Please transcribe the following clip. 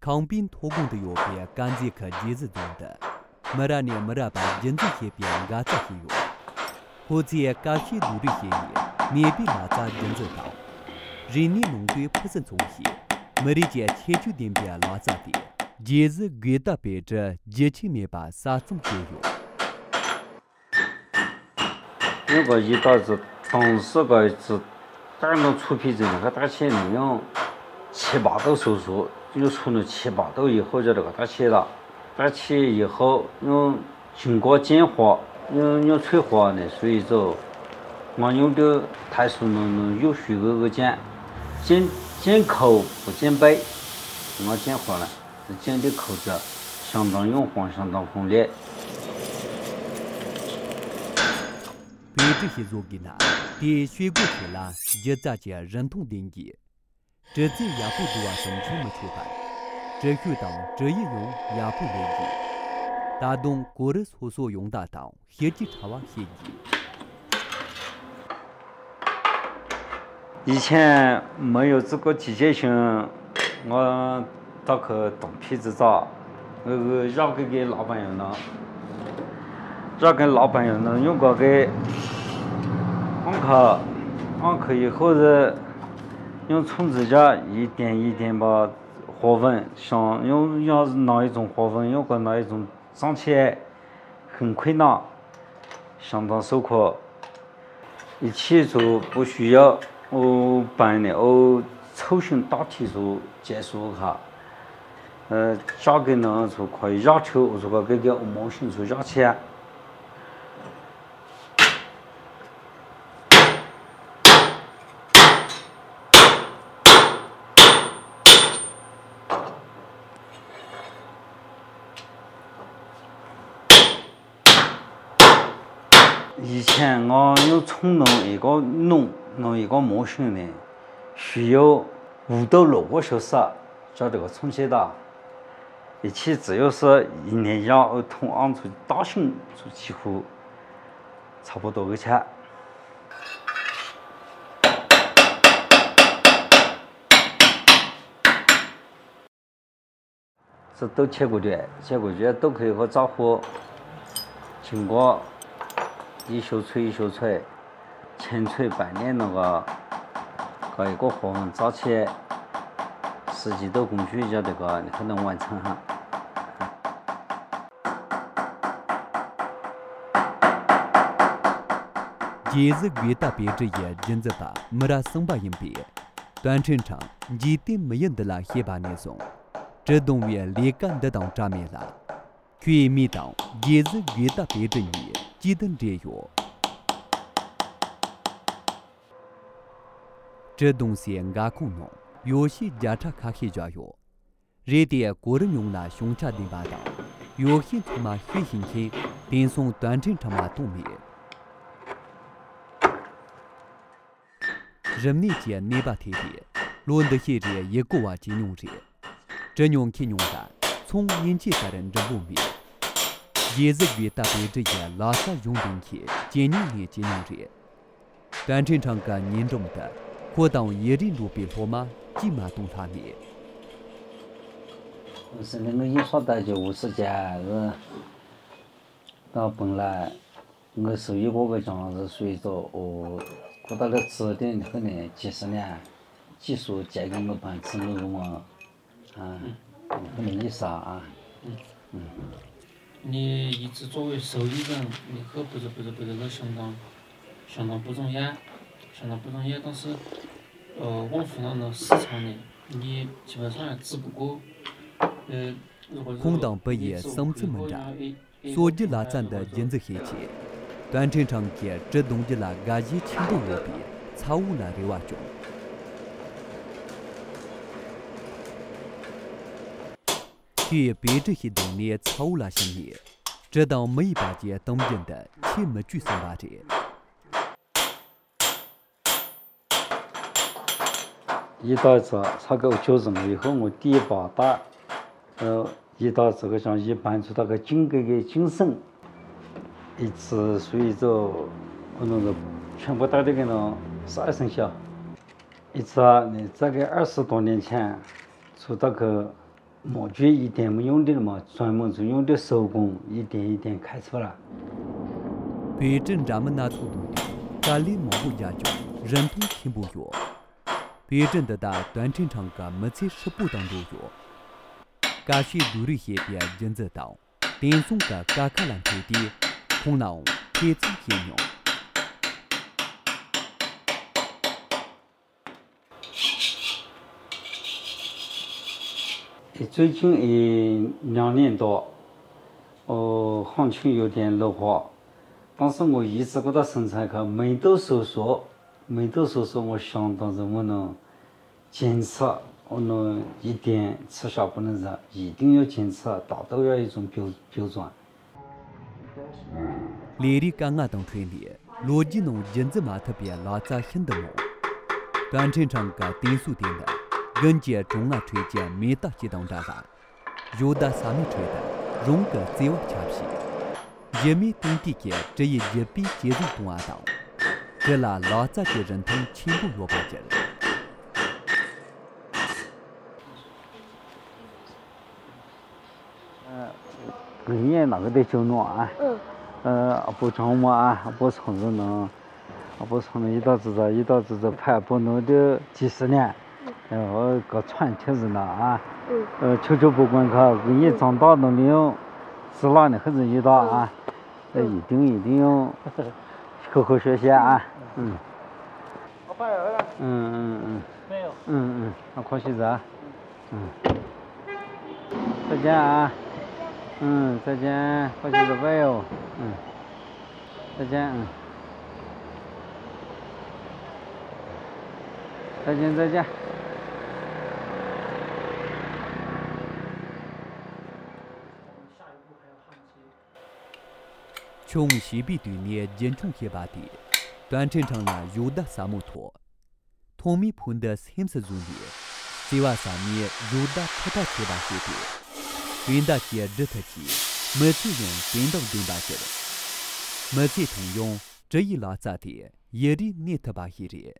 康宾托供的药片干脆可节制中的，没让你没让把人子些边干这些药，或者干些努力些也，面比哪吒人子高，人力农队不是从些，没理解天主点边哪吒的，节制越大别着节气面把啥种些药。如果一到是当时个是，当然出品这个大钱能用7、8斗手术，又出了7、8斗以后就这个大钱了，大钱以后用经过碱化，用催化呢，所以就我用的太素能有许个碱口不碱背，我碱化了，碱的口子相当用黄，相当锋利。对这些做给他，对学过去了，也咋些认同定义。这次也不多生存没出版，这学当这一用也不累积。大东过日所用大当，学习查瓦学习。以前没有这个机械性，我到去当坯子找，让给老板用呢，让给老板用呢，用过给按克以后是用冲指甲一点一点把花纹，像用要是哪一种花纹，用过哪一种长起来很困难，相当受苦。一起就不需要办的抽象大体就结束哈。价格呢就可以压抽，如果给模型就压钱。以前我用冲弄一个模型呢，需要5到6个小时，叫这个冲洗的。一起只要是1年要同按出大型就几乎差不多个钱。这都切过的都可以和招呼，经过一小锤，千锤百炼那个搞一个花纹造起来，10几斗工序叫这个你可能完成哈。节日越大别这也人子把没让生把人别，短程长一定没人的啦些把那种，这动物连干得当炸面了，却没当节日越大别这你几等这药。这东西俺可弄，有些家常卡些家药，热点个人用那胸插的把当，有些他妈血腥些，电送短程他妈都没。人民间内把贴贴，论的些人也过完金融热，这用起用的，从年纪大人这不灭。节日越大别这些拉萨用兵器，金融热金融热，短程长干严重的。活动一人路边坡马，几马动他灭。是那个印刷的就50家到本来我手一个这样子随着过到了指定后呢，几10年技术交给我办自由用啊，很没意思啊。你一直作为受益人，你可不是个相当不容易，但是往复那市场呢，你基本上也只不过空档不也生存门站，所以拉赞的人子黑钱，短程长街这东西拉嘎一轻动我比，草乌拉的瓦中。却别这些东西草乌拉行业，这当没把街当真的，切没举生把这。一到这差个90了以后，我第一把打，一到这个像一般出那个经过的精神，一次所以就可能是全部打这个呢12生肖，一次你这个20多年前出那个模具一点没用的嘛，专门是用的手工一点一点开出来。北镇咱们那处的咖喱蘑菇家酒，人通听不哟。北镇的大短城场个没在10步当中哟。咖西独立些边人子道，电送个咖卡兰土地，红脑铁子些牛。最近2年多，行情有点恶化，但是我一直给它生产去，没到收缩，我想当着我能坚持，我能一点吃下不能忍，一定要坚持，达到要一种标准。连里刚刚当推理，逻辑农人子马特别拉杂很的么，短城场个电速电的。人家中啊推荐没大激动炸弹，有的啥没吹的，容个最往下皮，也没定地给这一笔节奏动啊到，这啦老早的人通全部约把劲了。今年那个得就弄啊，不长么啊，不长着呢，不长着一道子排不弄的几10年。然后个传贴子呢啊，求不管他，你长大能领，是哪呢？还是遇到啊？一定要好好学习啊！我爸有了。没有。那可惜着。再见啊！再见，可惜着拜哟。再见。再见。从西北对面进城些把地，短城场那有的沙木托，同米喷的30zoom里，这瓦上面有的可大些把些地，云大些日特些，没自用电动电把些的，没自通用这一拉杂的也得你特把些的。